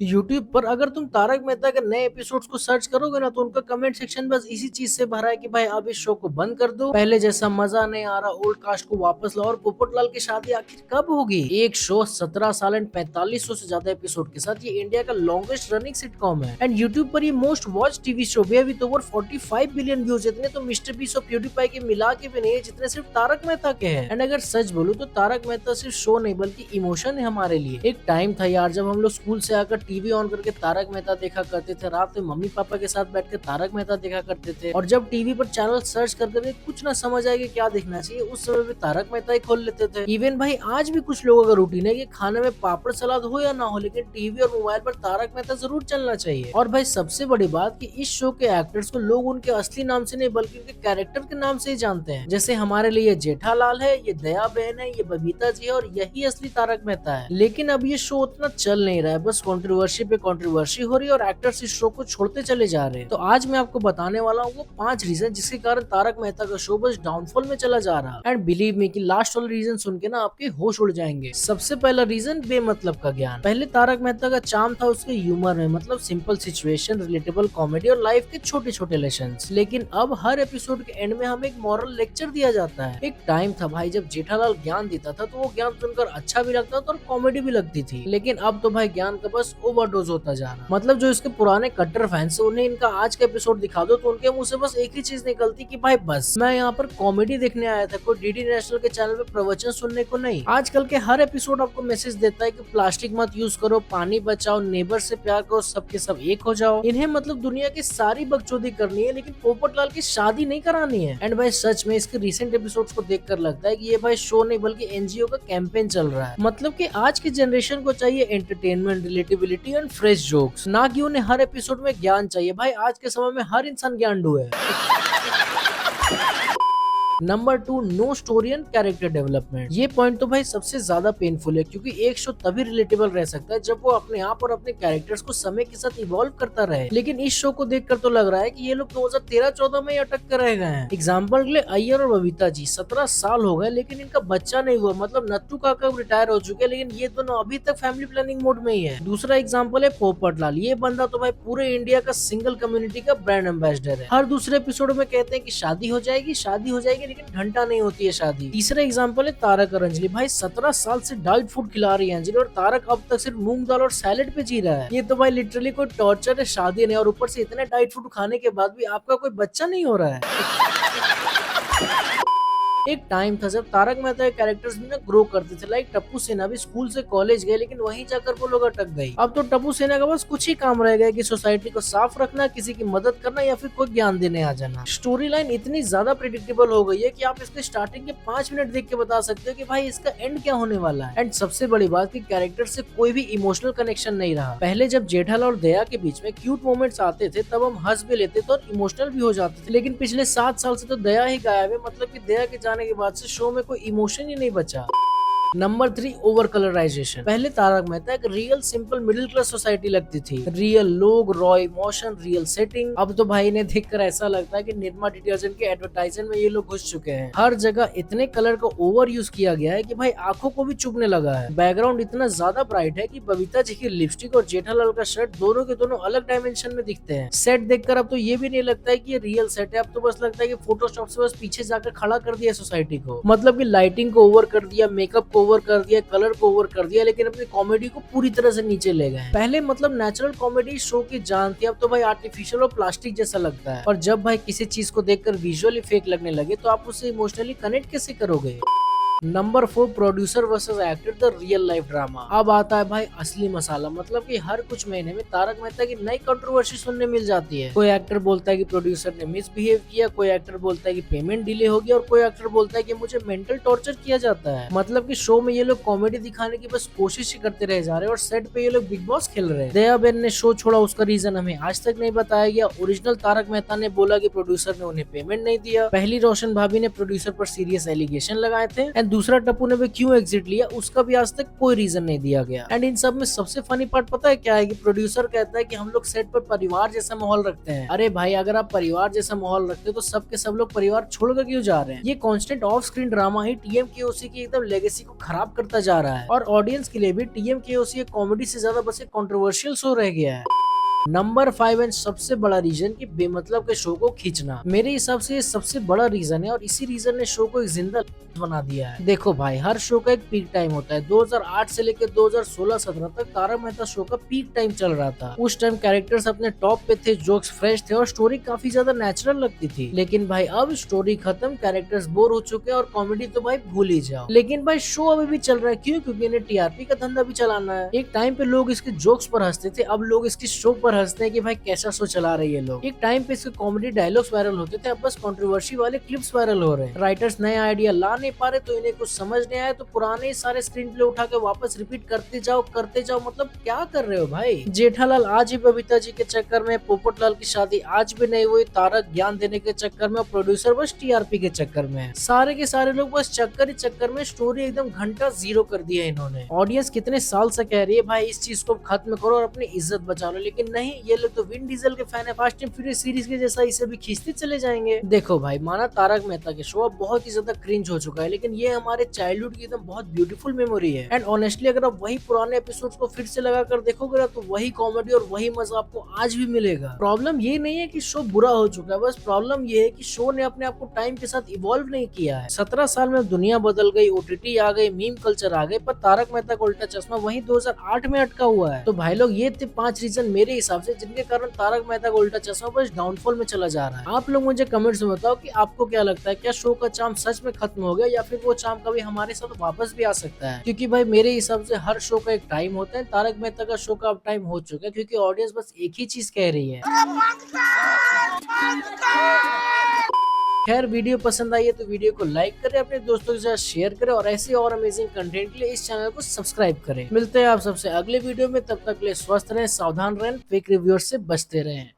YouTube पर अगर तुम तारक मेहता के नए एपिसोड्स को सर्च करोगे ना तो उनका कमेंट सेक्शन बस इसी चीज से भरा है कि भाई अब इस शो को बंद कर दो, पहले जैसा मजा नहीं आ रहा, ओल्ड कास्ट को वापस लाओ और पोपटलाल की शादी आखिर कब होगी। एक शो 17 साल एंड 4500 से ज्यादा एपिसोड के साथ ये इंडिया का लॉन्गेस्ट रनिंग सिटकॉम है एंड यूट्यूब पर ये मोस्ट वॉच टीवी शो भी है विद ओवर 45 बिलियन व्यूज। इतने तो मिस्टर बीस और प्यूडीपाई के मिला के भी नहीं है जितने सिर्फ तारक मेहता के हैं। एंड अगर सच बोलूं तो तारक मेहता सिर्फ शो नहीं बल्कि इमोशन है हमारे लिए। एक टाइम था यार जब हम लोग स्कूल से आकर टीवी ऑन करके तारक मेहता देखा करते थे, रात में मम्मी पापा के साथ बैठ के तारक मेहता देखा करते थे और जब टीवी पर चैनल सर्च करते थे कुछ ना समझ आए कि क्या देखना चाहिए उस समय भी तारक मेहता ही खोल लेते थे। इवन भाई आज भी कुछ लोगों का रूटीन है कि खाने में पापड़ सलाद हो या ना हो लेकिन टीवी और मोबाइल पर तारक मेहता जरूर चलना चाहिए। और भाई सबसे बड़ी बात कि इस शो के एक्टर्स को लोग उनके असली नाम से नहीं बल्कि उनके कैरेक्टर के नाम से ही जानते हैं। जैसे हमारे लिए ये जेठालाल है, ये दया बहन है, ये बबीता जी है और यही असली तारक मेहता है। लेकिन अब ये शो उतना चल नहीं रहा है, बस कंट्रोवर्सी पे कंट्रोवर्सी हो रही है और एक्टर्स इस शो को छोड़ते चले जा रहे हैं। तो आज मैं आपको बताने वाला हूँ वो 5 रीजन जिसके कारण तारक मेहता का शो बस डाउनफॉल में चला जा रहा है। एंड बिलीव मी कि लास्ट वाला रीजन सुन के ना आपके होश उड़ जाएंगे। सबसे पहला रीजन बेमतलब का ज्ञान। पहले तारक मेहता का चार्म था उसके ह्यूमर में, मतलब सिंपल सिचुएशन, रिलेटेबल कॉमेडी और लाइफ के छोटे छोटे लेसन्स। लेकिन अब हर एपिसोड के एंड में हमें एक मॉरल लेक्चर दिया जाता है। एक टाइम था भाई जब जेठालाल ज्ञान देता था तो वो ज्ञान सुनकर अच्छा भी लगता था और कॉमेडी भी लगती थी। लेकिन अब तो भाई ज्ञान का बस ओवरडोज होता जा रहा। मतलब जो इसके पुराने कट्टर फैंस है उन्हें इनका आज का एपिसोड दिखा दो तो उनके मुंह से बस एक ही चीज निकलती कि भाई बस मैं यहाँ पर कॉमेडी देखने आया था, कोई डीडी नेशनल के चैनल पे प्रवचन सुनने को नहीं। आजकल के हर एपिसोड आपको मैसेज देता है कि प्लास्टिक मत यूज करो, पानी बचाओ, नेबर से प्यार करो, सबके सब एक हो जाओ। इन्हें मतलब दुनिया की सारी बकचोदी करनी है लेकिन पोपटलाल की शादी नहीं करानी है। एंड भाई सच में इसके रिसेंट एपिसोड्स को देखकर लगता है कि ये भाई शो नहीं बल्कि एनजीओ का कैंपेन चल रहा है। मतलब कि आज की जनरेशन को चाहिए entertainment, relatability and fresh jokes, ना कि उन्हें हर एपिसोड में ज्ञान चाहिए। भाई आज के समय में हर इंसान ज्ञानडू है। Number 2, no story and character development. ये पॉइंट तो भाई सबसे ज्यादा पेनफुल है क्योंकि एक शो तभी रिलेटेबल रह सकता है जब वो अपने आप और अपने कैरेक्टर्स को समय के साथ इवॉल्व करता रहे। लेकिन इस शो को देखकर तो लग रहा है कि ये लोग 2013-14 में ही अटक कर रह गए हैं। एग्जाम्पल के लिए अय्यर और बबीता जी 17 साल हो गए लेकिन इनका बच्चा नहीं हुआ। मतलब नत्थू काका रिटायर हो चुके हैं लेकिन ये दोनों अभी तक फैमिली प्लानिंग मोड में ही है। दूसरा एग्जाम्पल है पोपटलाल। ये बंदा तो भाई पूरे इंडिया का सिंगल कम्युनिटी का ब्रांड एम्बेसडर है। हर दूसरे एपिसोड में कहते हैं कि शादी हो जाएगी शादी हो जाएगी लेकिन घंटा नहीं होती है शादी। तीसरा एग्जांपल है तारक और अंजलि। भाई 17 साल से डाइट फूड खिला रही है अंजलि और तारक अब तक सिर्फ मूंग दाल और सैलेड पे जी रहा है। ये तो भाई लिटरली कोई टॉर्चर है, शादी नहीं। और ऊपर से इतने डाइट फूड खाने के बाद भी आपका कोई बच्चा नहीं हो रहा है। एक टाइम था जब तारक मेहता के कैरेक्टर्स भी ना ग्रो करते थे। लाइक टप्पू सेना भी स्कूल से कॉलेज गए लेकिन वहीं जाकर वो लोग अटक गए। अब तो टप्पू सेना का बस कुछ ही काम रह गया कि सोसाइटी को साफ रखना, किसी की मदद करना या फिर कोई ज्ञान देने आ जाना। स्टोरी लाइन इतनी ज्यादा प्रिडिक्टेबल हो गई है कि आप इसके स्टार्टिंग के 5 मिनट देख के बता सकते हो कि भाई इसका एंड क्या होने वाला है। एंड सबसे बड़ी बात कि कैरेक्टर से कोई भी इमोशनल कनेक्शन नहीं रहा। पहले जब जेठालाल और दया के बीच में क्यूट मोमेंट्स आते थे तब हम हंस भी लेते थे और इमोशनल भी हो जाते थे। लेकिन पिछले 7 साल से तो दया ही गायब है। मतलब कि दया के जाने के बाद से शो में कोई इमोशन ही नहीं बचा। Number 3, over colourisation. पहले तारक मेहता एक real simple middle class society लगती थी। रियल लोग, रॉ इमोशन, रियल सेटिंग। अब तो भाई इन्हें देखकर ऐसा लगता है कि निरमा डिटर्जेंट के एडवर्टाइजमेंट में ये लोग घुस चुके हैं। हर जगह इतने कलर का ओवर यूज किया गया है कि भाई आंखों को भी चुभने लगा है। बैकग्राउंड इतना ज्यादा ब्राइट है कि बबीता जी की लिपस्टिक और जेठालाल का शर्ट दोनों के दोनों अलग डायमेंशन में दिखते हैं। सेट देखकर अब तो ये भी नहीं लगता है कि ये रियल सेट है। अब तो बस लगता है कि फोटोशॉप से बस पीछे जाकर खड़ा कर दिया सोसाइटी को। मतलब कि लाइटिंग को ओवर कर दिया, मेकअप को ओवर कर दिया, कलर को ओवर कर दिया लेकिन अपनी कॉमेडी को पूरी तरह से नीचे ले गए। पहले मतलब नेचुरल कॉमेडी शो की जान थी, अब तो भाई आर्टिफिशियल और प्लास्टिक जैसा लगता है। और जब भाई किसी चीज को देखकर विजुअली फेक लगने लगे तो आप उससे इमोशनली कनेक्ट कैसे करोगे। Number 4, producer versus actor the real life drama. अब आता है भाई असली मसाला। मतलब कि हर कुछ महीने में तारक मेहता की नई कंट्रोवर्सी सुनने मिल जाती है। कोई एक्टर बोलता है कि प्रोड्यूसर ने मिसबिहेव किया, कोई एक्टर बोलता है कि पेमेंट डिले हो गया और कोई एक्टर बोलता है कि मुझे मेंटल टॉर्चर किया जाता है। मतलब कि शो में ये लोग कॉमेडी दिखाने की बस कोशिश ही करते रह जा रहे हैं और सेट पे ये लोग बिग बॉस खेल रहे हैं। दया बहन ने शो छोड़ा, उसका रीजन हमें आज तक नहीं बताया गया। ओरिजिनल तारक मेहता ने बोला कि प्रोड्यूसर ने उन्हें पेमेंट नहीं दिया। पहली रोशन भाभी ने प्रोड्यूसर पर सीरियस एलिगेशन लगाए थे। एंड एंड दूसरा टप्पू ने भी क्यों एग्जिट लिया उसका भी आज तक कोई रीजन नहीं दिया गया। एंड इन सब में सबसे फनी पार्ट पता है क्या है कि प्रोड्यूसर कहता है कि हम लोग सेट पर परिवार जैसा माहौल रखते हैं। अरे भाई अगर आप परिवार जैसा माहौल रखते हो तो सब के सब लोग परिवार छोड़कर क्यों जा रहे हैं? ये कांस्टेंट ऑफ स्क्रीन ड्रामा ही टीएमकेओसी की एकदम लेगेसी को खराब करता जा रहा है और ऑडियंस के लिए भी टीएमकेओसी कॉमेडी से ज्यादा बस एक कंट्रोवर्शियल शो रह गया है। नंबर 5 एंड सबसे बड़ा रीजन कि बेमतलब के शो को खींचना। मेरे हिसाब से ये सबसे बड़ा रीजन है और इसी रीजन ने शो को एक जिंदा बना दिया है। देखो भाई हर शो का एक पीक टाइम होता है। 2008 से लेकर 2016-17 तक तारक मेहता शो का पीक टाइम चल रहा था। उस टाइम कैरेक्टर्स अपने टॉप पे थे, जोक्स फ्रेश थे और स्टोरी काफी ज्यादा नेचुरल लगती थी। लेकिन भाई अब स्टोरी खत्म, कैरेक्टर्स बोर हो चुके हैं और कॉमेडी तो भाई भूल ही जाओ। लेकिन भाई शो अभी भी चल रहा है। क्यों? क्योंकि इन्हें टीआरपी का धंधा भी चलाना है। एक टाइम पे लोग इसके जोक्स पर हंसते थे, अब लोग इसकी शो पर हंसते हैं कि भाई कैसा शो चला रही है लोग। एक टाइम पे इसके कॉमेडी डायलॉग्स वायरल होते थे, अब बस कंट्रोवर्सी वाले क्लिप्स वायरल हो रहे हैं। राइटर्स नए आइडिया ला नहीं पा रहे तो इन्हें कुछ समझ नहीं आया तो पुराने सारे स्क्रीन प्ले उठा के वापस रिपीट करते जाओ। मतलब क्या कर रहे हो भाई? जेठालाल आज ही बबीता जी के चक्कर में, पोपटलाल की शादी आज भी नहीं हुई, तारक ज्ञान देने के चक्कर में, प्रोड्यूसर बस टीआरपी के चक्कर में। सारे के सारे लोग बस चक्कर ही चक्कर में स्टोरी एकदम घंटा जीरो कर दिया इन्होंने। ऑडियंस कितने साल से कह रही है भाई इस चीज को खत्म करो और अपनी इज्जत बचा लो, लेकिन नहीं, ये लोग तो विन डीजल के फैन है। फास्ट एंड फ्यूरियस सीरीज के जैसा इसे भी खींचते चले जाएंगे। देखो भाई माना तारक मेहता के शो अब बहुत ही ज्यादा क्रिंज हो चुका है, लेकिन ये हमारे चाइल्डहुड की एकदम बहुत ब्यूटीफुल मेमोरी है। एंड ऑनेस्टली अगर आप वही पुराने एपिसोड्स को फिर से लगा कर देखोगे ना तो वही कॉमेडी और वही मजा आपको आज भी मिलेगा। प्रॉब्लम ये नहीं है कि शो बुरा हो चुका है, बस प्रॉब्लम ये है कि शो ने अपने आप को टाइम के साथ इवॉल्व नहीं किया है। 17 साल में दुनिया बदल गई, ओटीटी आ गई, मीम कल्चर आ गए, पर तारक मेहता का उल्टा चश्मा वही 2008 में अटका हुआ है। तो भाई लोग ये थे 5 रीजन मेरे हिसाब से जिनके कारण तारक मेहता का उल्टा चश्मा बस डाउनफॉल में चला जा रहा है। आप लोग मुझे कमेंट्स में बताओ कि आपको क्या लगता है, क्या शो का चार्म सच में खत्म हो गया या फिर वो चार्म कभी हमारे साथ वापस भी आ सकता है? क्योंकि भाई मेरे हिसाब से हर शो का एक टाइम होता है। तारक मेहता का शो का अब टाइम हो चुका है क्योंकि ऑडियंस बस एक ही चीज कह रही है। खैर वीडियो पसंद आई है तो वीडियो को लाइक करें, अपने दोस्तों के साथ शेयर करें और ऐसे और अमेजिंग कंटेंट के लिए इस चैनल को सब्सक्राइब करें। मिलते हैं आप सबसे अगले वीडियो में, तब तक के लिए स्वस्थ रहें, सावधान रहें, फेक रिव्यूअर से बचते रहें।